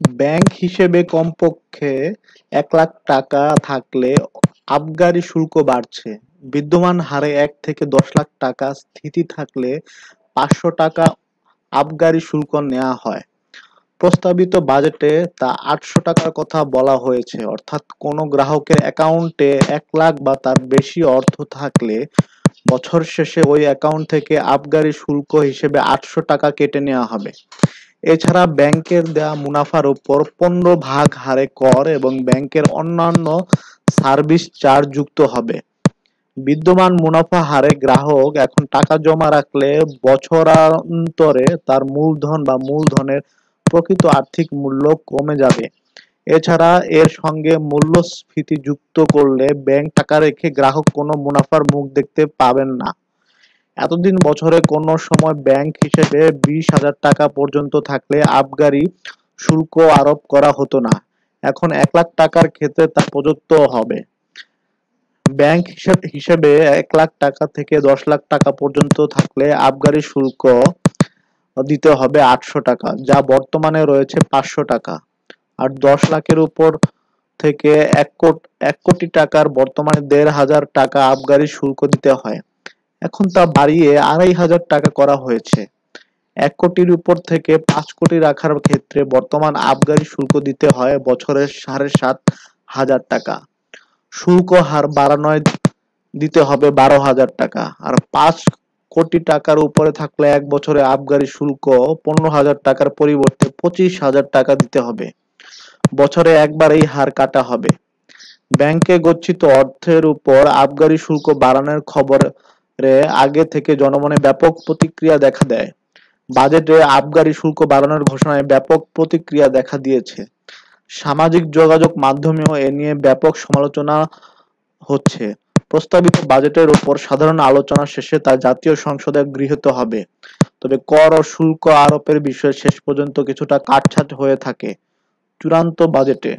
Bank হিসেবে কমপক্ষে ১,০০,০০০ টাকা থাকলে আবগারি শুল্ক বাড়ছে। বিদ্যমান হারে ১ থেকে ১০,০০,০০০ টাকা স্থিতি থাকলে ৫০০ টাকা আবগারি শুল্ক নেওয়া হয়। প্রস্তাবিত বাজেটে তা ৮০০ টাকার কথা বলা হয়েছে। অর্থাৎ কোনো গ্রাহকের অ্যাকাউন্টে ১,০০,০০০ বা তার বেশি অর্থ থাকলে বছর শেষে ওই অ্যাকাউন্ট থেকে আবগারি শুল্ক হিসেবে ৮০০ টাকা কেটে নেওয়া হবে। এছাড়া ব্যাংকের দেয়া মুনাফার উপর ১৫% হারে কর এবং ব্যাংকের অন্যান্য সার্ভিস চার্জ যুক্ত হবে। বিদ্যমান মুনাফা হারে গ্রাহক এখন টাকা জমা রাখলে বছরান্তরে তার মূলধন বা মূলধনের প্রকৃত আর্থিক মূল্য কমে যাবে। এছাড়া এর সঙ্গে মূল্যস্ফীতি যুক্ত করলে ব্যাংক টাকা রেখে গ্রাহক কোনো মুনাফার মুখ দেখতে পাবেন না। এতদিন বছরে কোনো সময় ব্যাংক হিসেবে ২০,০০০ টাকা পর্যন্ত থাকলে আবগারি শুল্ক আরোপ করা হতো না। এখন ১,০০,০০০ টাকার ক্ষেত্রে তা প্রযোজ্য হবে। ব্যাংক হিসেবে ১,০০,০০০ টাকা থেকে ১০,০০,০০০ টাকা পর্যন্ত থাকলে আবগারি শুল্ক দিতে হবে ৮০০ টাকা, যা বর্তমানে রয়েছে ৫০০ টাকা। আর ১০ লাখের উপর থেকে ১ কোটি টাকার বর্তমানে ১,৫০০ টাকা আবগারি শুল্ক দিতে হয়। এখন তা বাড়িয়ে ২,৫০০ টাকা করা হয়েছে। ১ কোটির উপর থেকে ৫ কোটি রাখার ক্ষেত্রে বর্তমান আবগারি শুল্ক দিতে হয় বছরে ৭,৫০০ টাকা। শুল্ক হার বাড়ানোয় দিতে হবে ১২,০০০ টাকা। আর ৫ কোটি টাকার উপরে থাকলে ১ বছরে আবগারি শুল্ক ১৫,০০০ টাকার পরিবর্তে ২৫,০০০ টাকা দিতে হবে। বছরে একবার এই হার কাটা হবে। ব্যাংকে গচ্ছিত অর্থের উপর আবগারি শুল্ক বাড়ানোর খবরে আগে থেকে জনমনে ব্যাপক প্রতিক্রিয়া দেখা দেয়। বাজেটে আবগারি শুল্ক বাড়ানোর ঘোষণায় ব্যাপক প্রতিক্রিয়া দেখা দিয়েছে। সামাজিক যোগাযোগ মাধ্যমেও এ নিয়ে ব্যাপক সমালোচনা হচ্ছে। প্রস্তাবিত বাজেটের ওপর সাধারণ আলোচনা শেষে তা জাতীয় সংসদে গৃহীত হবে। তবে কর ও শুল্ক আরোপের বিষয়ে শেষ পর্যন্ত কিছুটা কাটছাঁট হয়ে থাকে চূড়ান্ত বাজেটে।